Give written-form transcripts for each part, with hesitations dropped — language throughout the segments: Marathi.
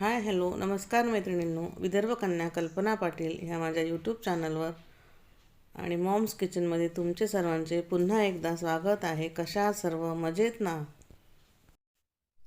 हाय हॅलो नमस्कार मैत्रिणींनो. विदर्भ कन्या कल्पना पाटील ह्या माझ्या यूट्यूब चॅनलवर आणि मॉम्स किचनमध्ये तुमचे सर्वांचे पुन्हा एकदा स्वागत आहे. कशा आहात सर्व? मजेत ना?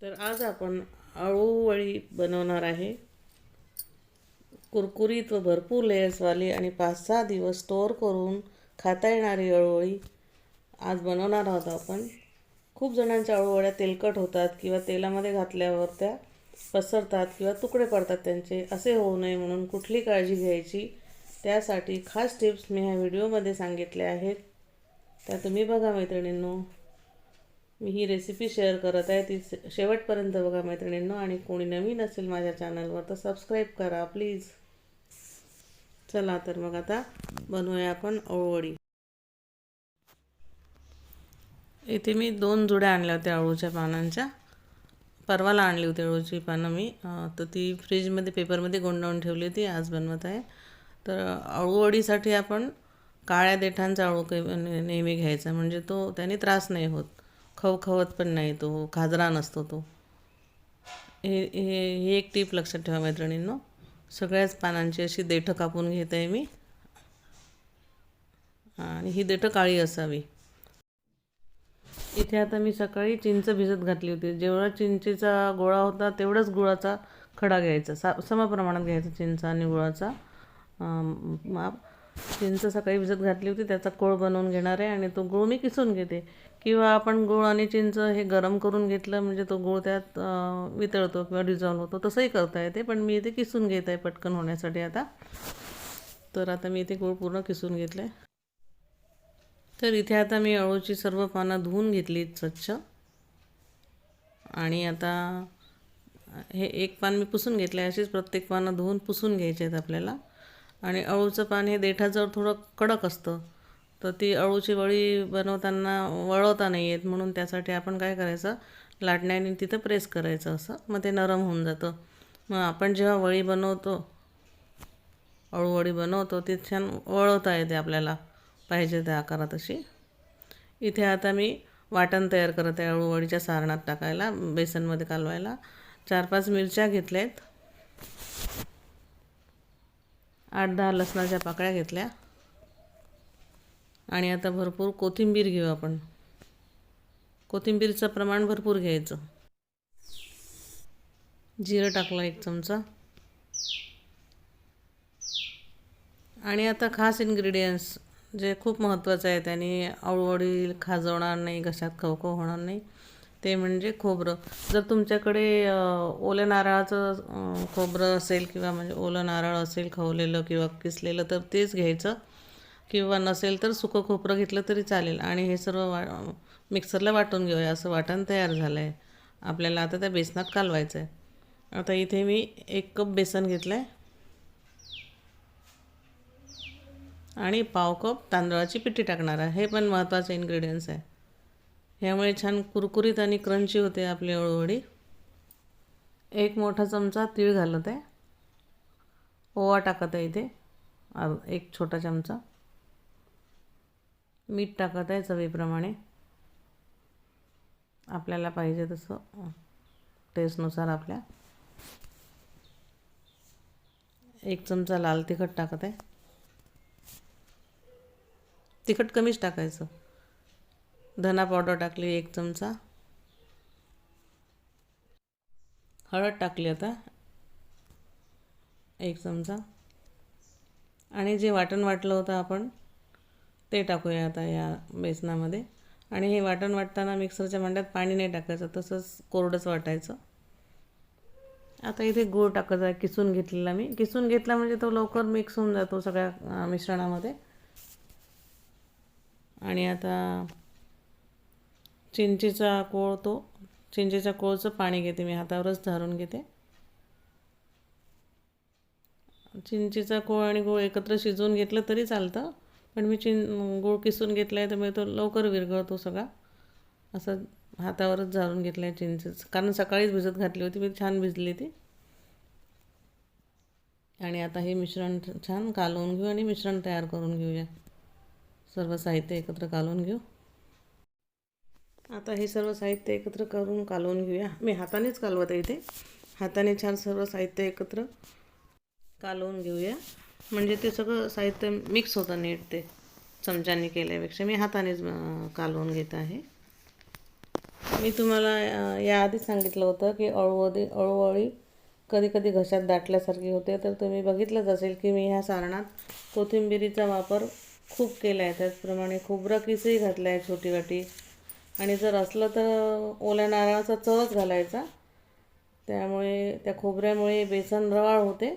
तर आज आपण अळूवडी बनवणार आहे. कुरकुरीत व भरपूर लेयर्सवाली आणि 5-6 दिवस स्टोअर करून खाता येणारी अळूवडी आज बनवणार आहोत आपण. खूप जणांच्या अळूवड्या तेलकट होतात किंवा तेलामध्ये घातल्यावर त्या पसरतात किंवा तुकडे पडतात त्यांचे. असे होऊ नये म्हणून कुठली काळजी घ्यायची त्यासाठी खास टिप्स मी ह्या व्हिडिओमध्ये सांगितल्या आहेत. त्या तुम्ही बघा मैत्रिणींनो. मी ही रेसिपी शेअर करत आहे ती शेवटपर्यंत बघा मैत्रिणींनो. आणि कोणी नवीन असेल माझ्या चॅनलवर तर सबस्क्राईब करा प्लीज. चला तर मग आता बनवूया आपण अळूवडी. इथे मी 2 जुड्या आणल्या होत्या अळूच्या पानांच्या. परवाला आणली होती अळूची पानं मी. तर ती फ्रीजमध्ये पेपरमध्ये गुंडाळून ठेवली होती. आज बनवत आहे. तर अळूवडीसाठी आपण काळ्या देठांचा अळू नेहमी घ्यायचा, म्हणजे तो त्याने त्रास नाही होत, खवखवत पण नाही, तो खाजरा नसतो तो. हे हे ही एक टीप लक्षात ठेवा मैत्रिणींनो. सगळ्याच पानांची अशी देठं कापून घेत आहे मी. आणि ही देठं काळी असावी. इथे आता मी सकाळी चिंच भिजत घातली होती. जेवढा चिंचेचा गोळा होता तेवढाच गुळाचा खडा घ्यायचा. समप्रमाणात घ्यायचा चिंच आणि गुळाचा माप. चिंच सकाळी भिजत घातली होती, त्याचा कोळ बनवून घेणार आहे आणि तो गूळ मी किसून घेते. किंवा आपण गूळ आणि चिंच हे गरम करून घेतलं म्हणजे तो गूळ त्यात वितळतो किंवा डिझॉल्व होतो, तसंही करता येते. पण मी इथे किसून घेत आहे पटकन होण्यासाठी आता. तर आता मी इथे गूळ पूर्ण किसून घेतलं आहे. तर इथे आता मी अळूची सर्व पानं धुवून घेतलीत स्वच्छ. आणि आता हे एक पान मी पुसून घेतलं आहे. अशीच प्रत्येक पानं धुवून पुसून घ्यायचे आहेत आपल्याला. आणि अळूचं पान हे देठाजवळ थोडं कडक असतं, तर ती अळूची वडी बनवताना वळवता नाही येत. म्हणून त्यासाठी आपण काय करायचं, लाटण्याने तिथं प्रेस करायचं, असं मग ते नरम होऊन जातं. मग आपण जेव्हा वडी बनवतो, अळूवडी बनवतो, ती छान वळवता येते आपल्याला पाहिजे त्या आकारात अशी. इथे आता मी वाटण तयार करत आहे अळूवडीच्या सारणात टाकायला, बेसनमध्ये कालवायला. 4-5 मिरच्या घेतल्या आहेत. 8-10 लसणाच्या पाकळ्या घेतल्या. आणि आता भरपूर कोथिंबीर घेऊ आपण. कोथिंबीरचं प्रमाण भरपूर घ्यायचं. जिरं टाकलं 1 चमचा. आणि आता खास इन्ग्रेडियंट्स जे खूप महत्त्वाचं आहे, त्याने अळूवडी खाजवणार नाही, घशात खवखव होणार नाही, ते म्हणजे खोबरं. जर तुमच्याकडे ओल्या नारळाचं खोबरं असेल किंवा म्हणजे ओलं नारळ असेल खवलेलं किंवा किसलेलं तर तेच घ्यायचं. किंवा नसेल तर सुकं खोबरं घेतलं तरी चालेल. आणि हे सर्व मिक्सरला वाटून घेऊया. असं वाटण तयार झालं आहे. आपल्याला आता त्या बेसनात कालवायचं आहे. आता इथे मी 1 कप बेसन घेतलं आहे. आणि पाव कप तांदळाची पिठी टाकणार आहे. हे पण महत्त्वाचं इन्ग्रेडियंट्स आहे. ह्यामुळे छान कुरकुरीत आणि क्रंची होते आपली अळूवडी. 1 मोठा चमचा तीळ घालत आहे. ओवा टाकत आहे इथे 1 छोटा चमचा. मीठ टाकत आहे चवीप्रमाणे, आपल्याला पाहिजे तसं टेस्टनुसार आपल्या. 1 चमचा लाल तिखट टाकत आहे. तिखट कमीच टाकायचं. धना पावडर टाकली 1 चमचा. हळद टाकली आता 1 चमचा. आणि जे वाटण वाटलं होतं आपण ते टाकूया आता या बेसनामध्ये. आणि हे वाटण वाटताना मिक्सरच्या भांड्यात पाणी नाही टाकायचं, तसंच कोरडंच वाटायचं. आता इथे गूळ टाकत आहे किसून घेतलेला मी. किसून घेतला म्हणजे तो लवकर मिक्स होऊन जातो सगळ्या मिश्रणामध्ये. आणि आता चिंचेचा कोळचं पाणी घेते मी, हातावरच झारून घेते. चिंचेचा कोळ आणि गूळ एकत्र शिजवून घेतलं तरी चालतं, पण मी गूळ किसून घेतला आहे त्यामुळे तो लवकर विरघळतो सगळा. असं हातावरच झारून घेतलं आहे चिंचेचं, कारण सकाळीच भिजत घातली होती मी, छान भिजली ती. आणि आता हे मिश्रण छान कालवून घेऊ आणि मिश्रण तयार करून घेऊया. सर्व साहित्य एकत्र कालवून घेऊ. आता हे सर्व साहित्य एकत्र करून कालवून घेऊया. मी हातानेच कालवत आहे इथे. हाताने छान सर्व साहित्य एकत्र कालवून घेऊया, म्हणजे ते सगळं साहित्य मिक्स होतं नीट. ते चमच्याने केल्यापेक्षा मी हातानेच कालवून घेत आहे. मी तुम्हाला याआधी सांगितलं होतं की अळूवळी कधी कधी घशात दाटल्यासारखी होते, तर तुम्ही बघितलंच असेल की मी ह्या सारणात कोथिंबिरीचा वापर खूप केला आहे. त्याचप्रमाणे खोबरं किसही घातला आहे छोटी वाटी, आणि जर असलं तर ओल्या नारळाचा चवच घालायचा. त्यामुळे त्या खोबऱ्यामुळे बेसन रवाळ होते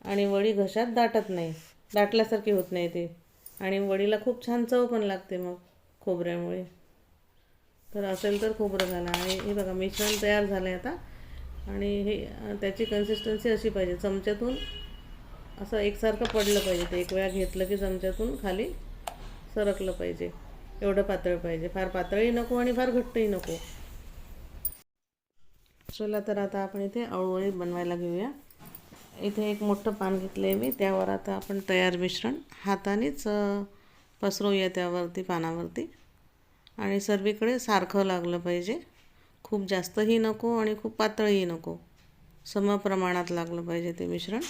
आणि वडी घशात दाटत नाही, दाटल्यासारखी होत नाही ती, आणि वडीला खूप छान चव पण लागते मग खोबऱ्यामुळे. तर असेल तर खोबरं घाला. आणि हे बघा मिश्रण तयार झालं आहे आता, आणि हे त्याची कन्सिस्टन्सी अशी पाहिजे, चमच्यातून असं एकसारखं पडलं पाहिजे. ते एक वेळा घेतलं की चमच्यातून खाली सरकलं पाहिजे, एवढं पातळ पाहिजे. फार पातळही नको आणि फार घट्टही नको. चला तर आता आपण इथे अळूवळी बनवायला घेऊया. इथे एक मोठं पान घेतलं आहे मी, त्यावर आता आपण तयार मिश्रण हातानेच पसरवूया त्यावरती, पानावरती. आणि सर्वीकडे सारखं लागलं पाहिजे, खूप जास्तही नको आणि खूप पातळही नको, समप्रमाणात लागलं पाहिजे ते मिश्रण.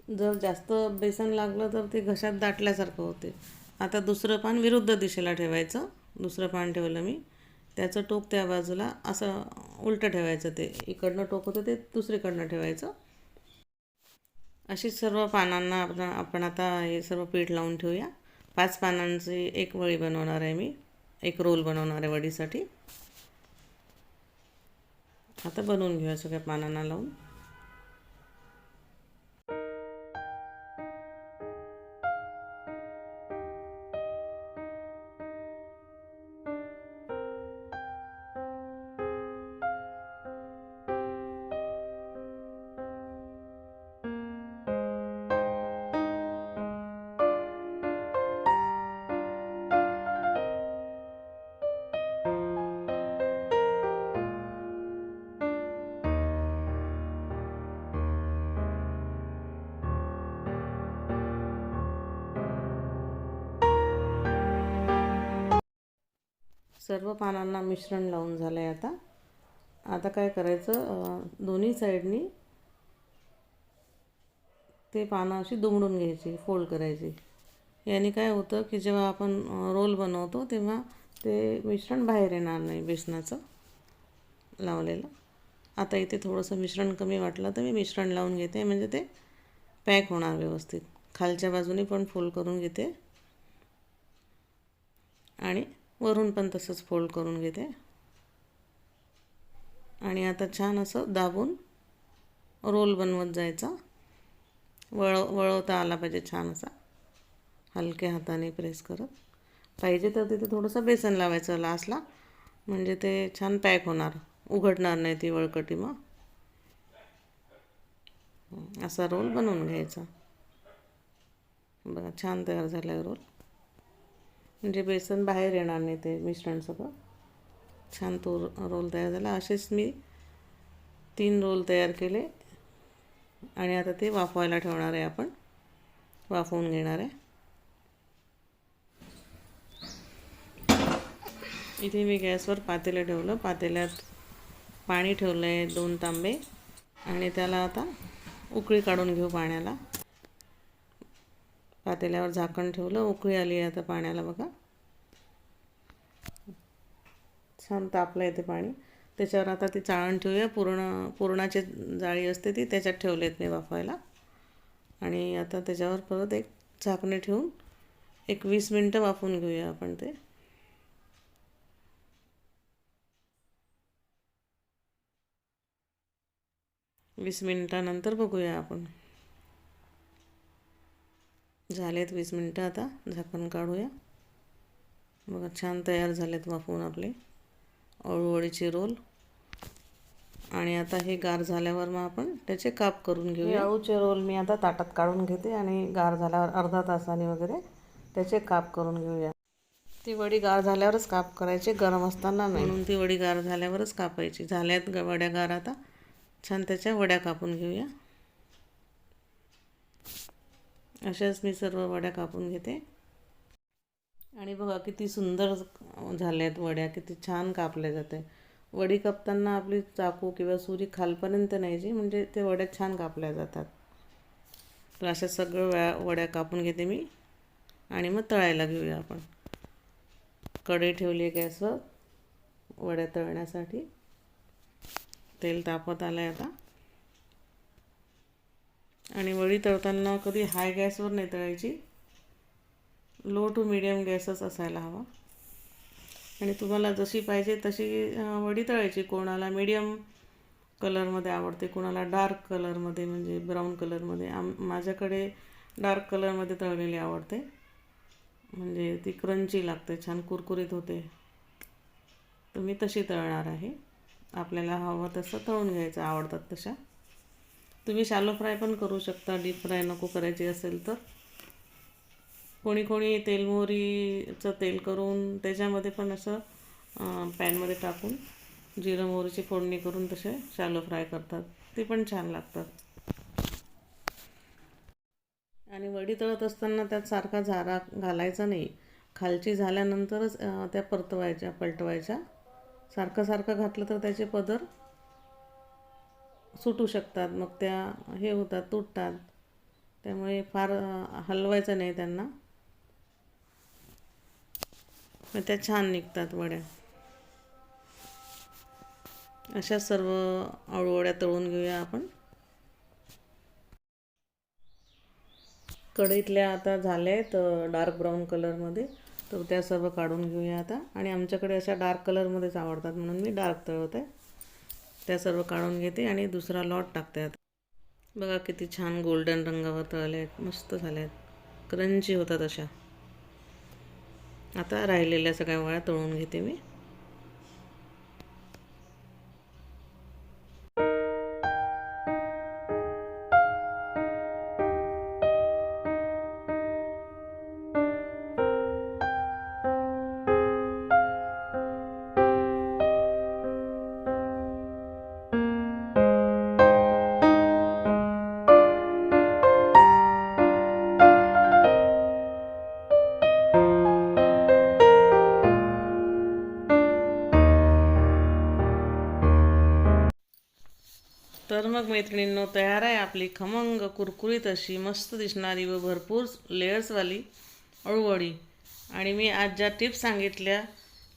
जर जास्त बेसन लागलं तर ते घशात दाटल्यासारखं होते. आता दुसरं पान विरुद्ध दिशेला ठेवायचं. दुसरं पान ठेवलं मी, त्याचं टोक त्या बाजूला असं उलटं ठेवायचं. ते इकडनं टोक होतं ते दुसरीकडनं ठेवायचं. अशीच सर्व पानांना आपण आता हे सर्व पीठ लावून ठेवूया. 5 पानांची एक वडी बनवणार आहे मी, एक रोल बनवणार आहे वडीसाठी. आता बनवून घेऊया सगळ्या पानांना लावून. सर्व पानांना मिश्रण लावून झालं आहे. आता काय करायचं, दोन्ही साईडनी ते पानं अशी दुमडून घ्यायची, फोल्ड करायची. याने काय होतं की जेव्हा आपण रोल बनवतो तेव्हा ते मिश्रण बाहेर येणार नाही बेसनाचं लावलेलं. आता इथे थोडंसं मिश्रण कमी वाटलं तर मी मिश्रण लावून घेते, म्हणजे ते पॅक होणार व्यवस्थित. खालच्या बाजूने पण फोल्ड करून घेते आणि वरून पण तसंच फोल्ड करून घेते. आणि आता छान असं दाबून रोल बनवत जायचा. वळवता आला पाहिजे छान असा, हलक्या हाताने प्रेस करत. पाहिजे तर तिथे थोडंसं बेसन लावायचं लास्टला, म्हणजे ते छान पॅक होणार, उघडणार नाही ती वळकटी. मग असा रोल बनवून घ्यायचा. बघा छान तयार झाला आहे रोल, म्हणजे बेसन बाहेर येणार नाही, ते मिश्रण सगळं छान. तो रोल तयार झाला. असेच मी 3 रोल तयार केले, आणि आता ते वाफवायला ठेवणार आहे आपण, वाफवून घेणार आहे. इथे मी गॅसवर पातेलं ठेवलं, पातेल्यात पाणी ठेवलं आहे 2 तांबे, आणि त्याला आता उकळी काढून घेऊ पाण्याला. पातेल्यावर झाकण ठेवलं, उकळी आली आहे आता पाण्याला. बघा छान तापलं आहे ते पाणी. त्याच्यावर आता ती चाळण ठेवूया. पुरणाची जाळी असते ती, त्याच्यात ठेवलेत मी वाफवायला. आणि आता त्याच्यावर परत एक झाकणे ठेवून एक 20 मिनटं वाफवून घेऊया आपण ते. वीस मिनटानंतर बघूया आपण. झालेत 20 मिनटं, आता झाकण काढूया. बघा छान तयार झालेत वाफवून आपले अळूवडीचे रोल. आणि आता हे गार झाल्यावर मग आपण त्याचे काप करून घेऊया. अळूचे रोल मी आता ताटात काढून घेते, आणि गार झाल्यावर अर्धा तासाने वगैरे त्याचे काप करून घेऊया. ती वडी गार झाल्यावरच काप करायचे, गरम असताना नाही. म्हणून ती वडी गार झाल्यावरच कापायची. झाल्यात वड्या गार, आता छान त्याच्या वड्या कापून घेऊया. अशाच मी सर्व वड्या कापून घेते. आणि बघा किती सुंदर झाल्या आहेत वड्या, किती छान कापल्या जाते. वडी कापताना आपली चाकू किंवा सुरी खालपर्यंत न्यायची, म्हणजे ते वड्या छान कापल्या जातात. तर अशा सगळ्या वड्या कापून घेते मी आणि मग तळायला घेऊया आपण. कढई ठेवली आहे गॅसवर वड्या तळण्यासाठी. तेल तापत आलं आहे आता. आणि वडी तळताना कधी हाय गॅसवर नाही तळायची, लो टू मिडियम गॅसच असायला हवा. आणि तुम्हाला जशी पाहिजे तशी वडी तळायची. कोणाला मीडियम कलरमध्ये आवडते, कोणाला डार्क कलरमध्ये म्हणजे ब्राऊन कलरमध्ये. माझ्याकडे डार्क कलरमध्ये तळलेली आवडते, म्हणजे ती क्रंची लागते, छान कुरकुरीत होते. तर मी तशी तळणार आहे. आपल्याला हवं तसं तळून घ्यायचं, आवडतात तशा. तुम्ही शॅलो फ्राय पण करू शकता, डीप फ्राय नको करायची असेल तर. कोणी कोणी मोहरीचं तेल करून त्याच्यामध्ये पण असं पॅनमध्ये टाकून जिरं मोहरीची फोडणी करून तसे शॅलो फ्राय करतात, ते पण छान लागतात. आणि वडी तळत असताना त्यात सारखा झारा घालायचा नाही, खालची झाल्यानंतरच त्या पलटवायच्या. सारखं सारखं घातलं तर त्याचे पदर सुटू शकतात, मग त्या हे होतात, तुटतात. त्यामुळे फार हलवायचं नाही त्यांना, मग त्या छान निघतात वड्या. अशा सर्व अळूवड्या तळून घेऊया आपण. कढईतल्या आता झाल्या आहेत डार्क ब्राऊन कलरमध्ये, तर त्या सर्व काढून घेऊया आता. आणि आमच्याकडे अशा डार्क कलरमध्येच आवडतात म्हणून मी डार्क तळत आहे. त्या सर्व काढून घेते आणि दुसरा लॉट टाकते आता. बघा किती छान गोल्डन रंगावर तळले आहेत, मस्त झाले आहेत, क्रंची होतात अशा. आता राहिलेल्या सगळ्या वड्या तळून घेते मी. तर मग मैत्रिणींनो, तयार आहे आपली खमंग कुरकुरीत अशी मस्त दिसणारी व भरपूर लेयर्सवाली अळूवडी. आणि मी आज ज्या टिप्स सांगितल्या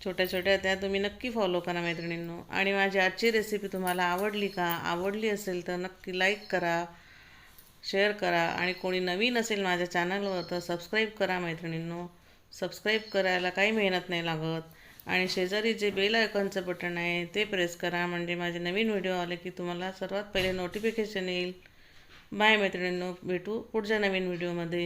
छोट्या छोट्या, त्या तुम्ही नक्की फॉलो करा मैत्रिणींनो. आणि माझी आजची रेसिपी तुम्हाला आवडली का? आवडली असेल तर नक्की लाईक करा, शेअर करा. आणि कोणी नवीन असेल माझ्या चॅनलवर तर सबस्क्राईब करा मैत्रिणींनो. सबस्क्राईब करायला काही मेहनत नाही लागत. आणि शेजारी जे बेल आयकॉनचं बटन आहे ते प्रेस करा, म्हणजे माझे नवीन व्हिडिओ आले की तुम्हाला सर्वात पहिले नोटिफिकेशन येईल. बाय मैत्रिणींनो, भेटू पुढच्या नवीन व्हिडिओमध्ये.